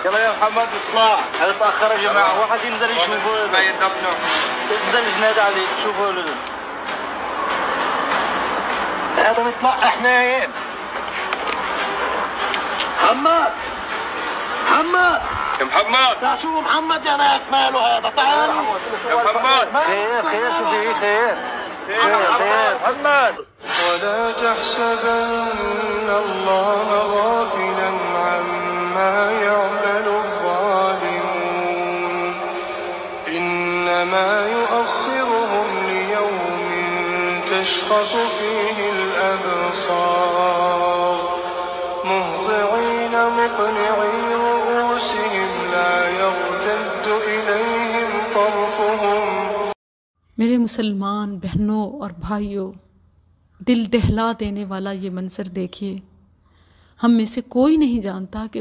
يلا يا محمد اطلع، هذا تأخر يا جماعة، واحد ينزل يشوفه ما يدفنوا، ينزل ينادي عليه شوفوا له هذا نطلع احنا نايم. محمد يا محمد تعال شوفوا محمد يا ناس، ماله هذا؟ تعال يا محمد. خير شو في خير محمد. ولا تحسبن الله غافلا عما يعمل الظالمون إنما يؤخرهم ليوم تشخص فيه الأبصار مهطعين مقنعي رؤوسهم لا يرتد إليهم طرفهم। मेरे मुसलमान बहनों और भाइयों, दिल दहला देने वाला ये मंजर देखिए। हम में से कोई नहीं जानता कि